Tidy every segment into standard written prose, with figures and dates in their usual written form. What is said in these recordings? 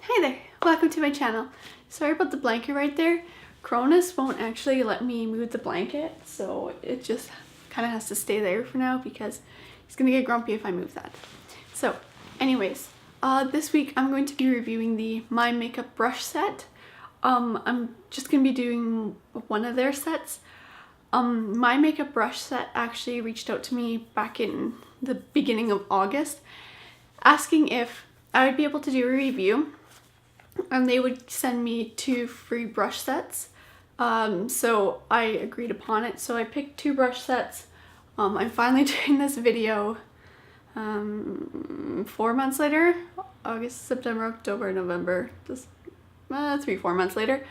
Hi there, welcome to my channel. Sorry about the blanket right there. Cronus won't actually let me move the blanket, so it just kind of has to stay there for now because he's gonna get grumpy if I move that. So anyways, this week I'm going to be reviewing the My Makeup Brush set. I'm just gonna be doing one of their sets. My Makeup Brush Set actually reached out to me back in the beginning of August asking if I would be able to do a review, and they would send me 2 free brush sets. So I agreed upon it. So I picked 2 brush sets. I'm finally doing this video 4 months later. August, September, October, November. Just 3-4 months later.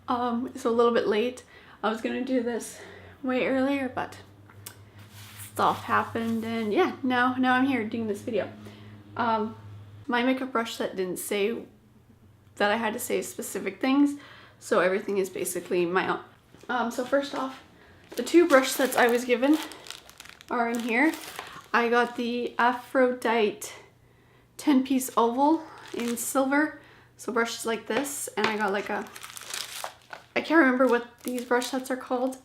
So a little bit late. I was gonna do this way earlier, but stuff happened, and yeah, now I'm here doing this video. My makeup brush set didn't say that I had to say specific things, so everything is basically my own. So first off, the 2 brush sets I was given are in here. I got the Aphrodite 10-piece oval in silver, so brushes like this, and I got like I can't remember what these brush sets are called,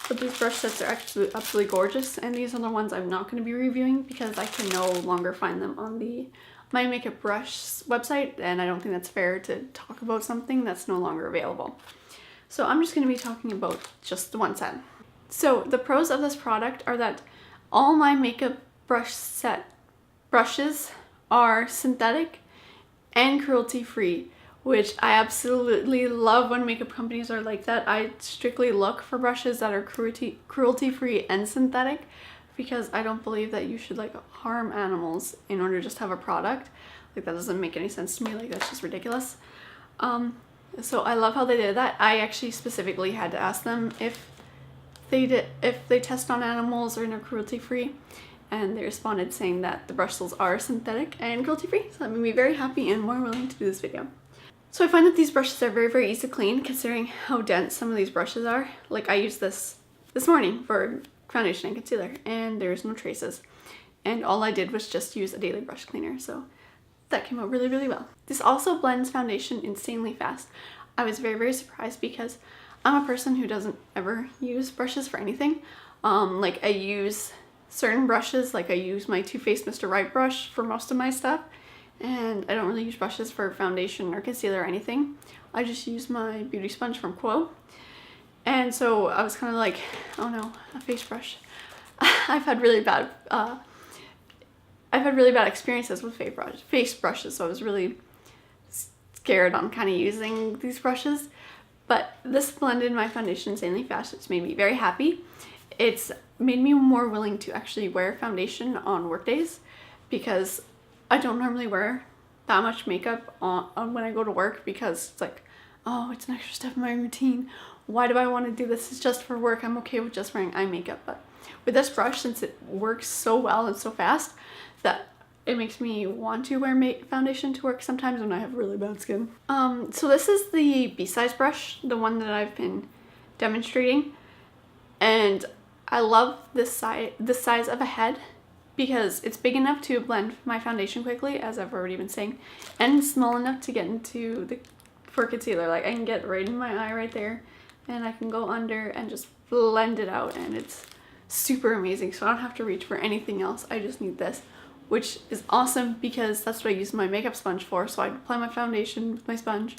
but these brush sets are actually absolutely gorgeous, and these are the ones I'm not going to be reviewing because I can no longer find them on the My Makeup Brush website, and I don't think that's fair to talk about something that's no longer available. So I'm just going to be talking about just the one set. So the pros of this product are that all My Makeup Brush set brushes are synthetic and cruelty-free, which I absolutely love when makeup companies are like that. I strictly look for brushes that are cruelty-free and synthetic, because I don't believe that you should like harm animals in order to just have a product. Like, that doesn't make any sense to me. Like, that's just ridiculous. So I love how they did that. I actually specifically had to ask them if they test on animals or are cruelty-free, and they responded saying that the bristles are synthetic and cruelty-free. So that made me very happy and more willing to do this video. So I find that these brushes are very, very easy to clean considering how dense some of these brushes are. Like, I used this morning for foundation and concealer, and there's no traces, and all I did was just use a daily brush cleaner, so that came out really, really well. This also blends foundation insanely fast. I was very, very surprised because I'm a person who doesn't ever use brushes for anything. Like, I use certain brushes, like I use my Too Faced Mr. Right brush for most of my stuff, and I don't really use brushes for foundation or concealer or anything. I just use my beauty sponge from Quo. And so I was kind of like, oh no, a face brush. I've had really bad experiences with face brushes, so I was really scared on kind of using these brushes. But this blended my foundation insanely fast. It's made me very happy. It's made me more willing to actually wear foundation on work days, because I don't normally wear that much makeup on when I go to work, because it's like, oh, it's an extra step in my routine. Why do I want to do this? It's just for work. I'm okay with just wearing eye makeup. But with this brush, since it works so well and so fast, that it makes me want to wear foundation to work sometimes when I have really bad skin. So this is the B-size brush, the one that I've been demonstrating, and I love this size of a head because it's big enough to blend my foundation quickly, as I've already been saying, and small enough to get into for concealer. Like, I can get right in my eye right there, and I can go under and just blend it out, and it's super amazing. So I don't have to reach for anything else. I just need this, which is awesome because that's what I use my makeup sponge for. So I'd apply my foundation with my sponge,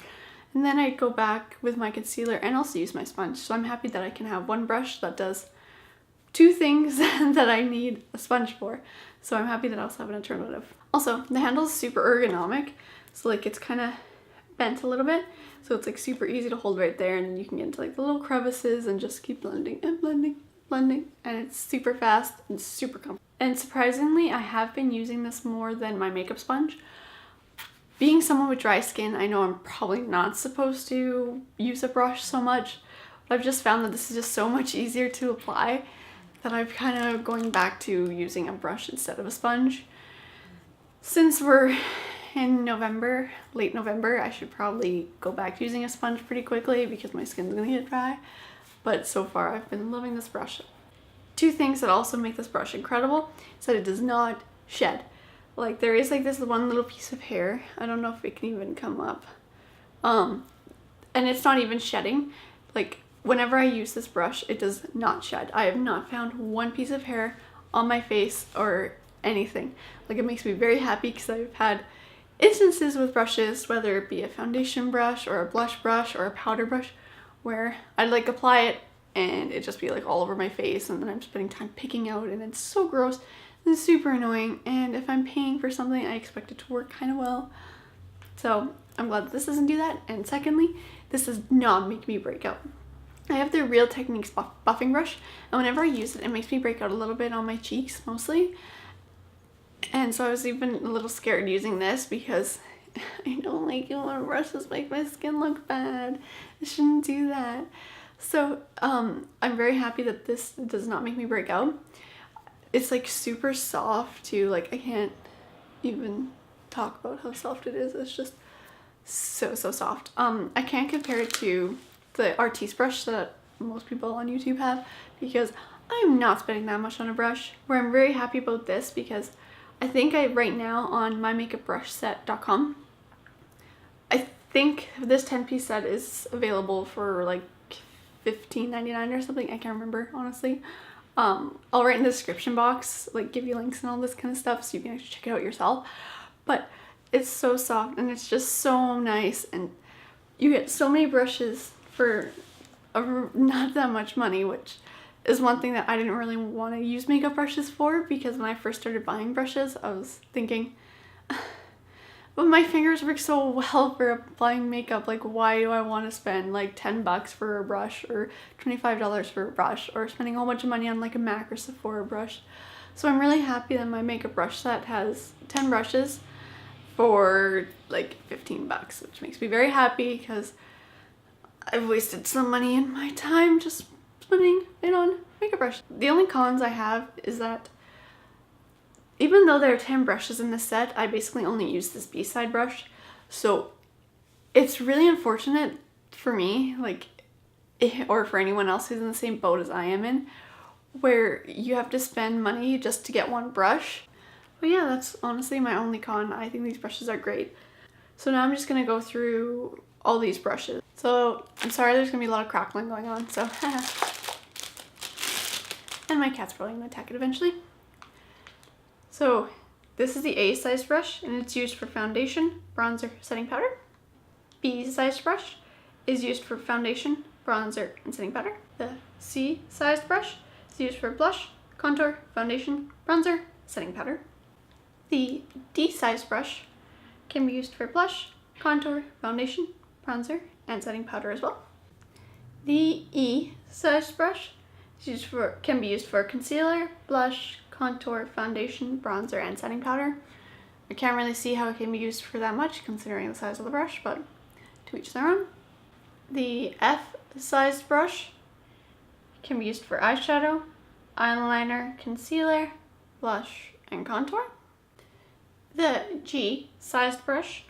and then I'd go back with my concealer and also use my sponge. So I'm happy that I can have one brush that does 2 things that I need a sponge for. So I'm happy that I also have an alternative. Also, the handle is super ergonomic, so like it's kind of bent a little bit, so it's like super easy to hold right there, and you can get into like the little crevices and just keep blending and blending, and it's super fast and super comfortable. And surprisingly, I have been using this more than my makeup sponge. Being someone with dry skin, I know I'm probably not supposed to use a brush so much, but I've just found that this is just so much easier to apply that I'm kind of going back to using a brush instead of a sponge. Since we're in November, late November, I should probably go back to using a sponge pretty quickly because my skin's gonna get dry. But so far I've been loving this brush. 2 things that also make this brush incredible is that it does not shed. Like there is like this one little piece of hair. I don't know if it can even come up. And it's not even shedding. Like whenever I use this brush, it does not shed. I have not found one piece of hair on my face or anything. Like it makes me very happy because I've had instances with brushes, whether it be a foundation brush or a blush brush or a powder brush, where I'd like apply it and it just be like all over my face, and then I'm spending time picking out, and it's so gross and super annoying. And if I'm paying for something, I expect it to work kind of well. So I'm glad that this doesn't do that. And secondly, this does not make me break out. I have the Real Techniques buffing brush, and whenever I use it, it makes me break out a little bit on my cheeks mostly. And so I was even a little scared using this because I don't like it when brushes make my skin look bad. I shouldn't do that. So I'm very happy that this does not make me break out. It's like super soft too. Like I can't even talk about how soft it is. It's just so soft. I can't compare it to the Artiste brush that most people on YouTube have, because I'm not spending that much on a brush. Where I'm very happy about this, because I think right now on mymakeupbrushset.com, I think this 10-piece set is available for like $15.99 or something. I can't remember, honestly. I'll write in the description box, like give you links and all this kind of stuff so you can actually check it out yourself. But it's so soft and it's just so nice, and you get so many brushes for not that much money, which is one thing that I didn't really want to use makeup brushes for, because when I first started buying brushes, I was thinking, but my fingers work so well for applying makeup, like why do I want to spend like 10 bucks for a brush or $25 for a brush, or spending a whole bunch of money on like a MAC or Sephora brush. So I'm really happy that my makeup brush set has 10 brushes for like 15 bucks, which makes me very happy because I've wasted some money and my time just spending it on makeup brush. The only cons I have is that even though there are 10 brushes in this set, I basically only use this B-side brush. So it's really unfortunate for me, like, or for anyone else who's in the same boat as I am in, where you have to spend money just to get one brush. But yeah, that's honestly my only con. I think these brushes are great. So now I'm just gonna go through all these brushes. So I'm sorry there's gonna be a lot of crackling going on, so and my cat's probably gonna attack it eventually. So this is the A size brush, and it's used for foundation, bronzer, setting powder. B size brush is used for foundation, bronzer, and setting powder. The C sized brush is used for blush, contour, foundation, bronzer, setting powder. The D sized brush can be used for blush, contour, foundation, bronzer, and setting powder as well. The E sized brush is can be used for concealer, blush, contour, foundation, bronzer, and setting powder. I can't really see how it can be used for that much considering the size of the brush, but to each their own. The F sized brush can be used for eyeshadow, eyeliner, concealer, blush, and contour. The G sized brush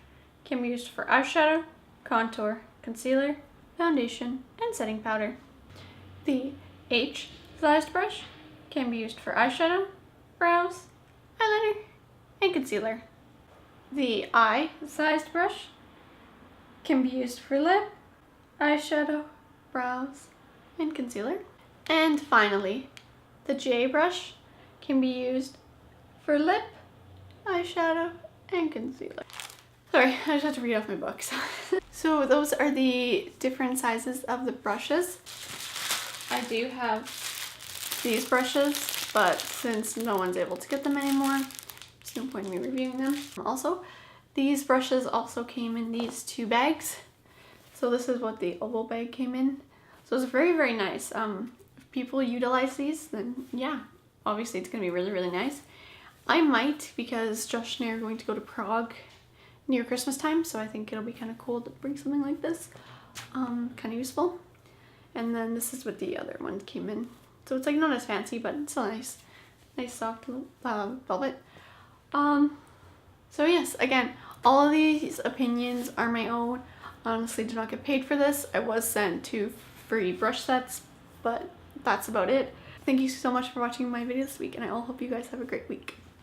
can be used for eyeshadow, contour, concealer, foundation, and setting powder. The H sized brush can be used for eyeshadow, brows, eyeliner, and concealer. The I sized brush can be used for lip, eyeshadow, brows, and concealer. And finally, the J brush can be used for lip, eyeshadow, and concealer. Sorry, I just had to read off my books. So those are the different sizes of the brushes. I do have these brushes, but since no one's able to get them anymore, there's no point in me reviewing them. Also, these brushes also came in these 2 bags. So this is what the oval bag came in. So it's very, very nice. If people utilize these, then yeah, obviously it's gonna be really, really nice. I might, because Josh and I are going to go to Prague near Christmas time, so I think it'll be kind of cool to bring something like this. Kind of useful. And then this is what the other one came in. So it's like not as fancy, but it's still nice. Nice soft velvet. So yes, again, all of these opinions are my own. Honestly, do not get paid for this. I was sent 2 free brush sets, but that's about it. Thank you so much for watching my video this week, and I hope you guys have a great week.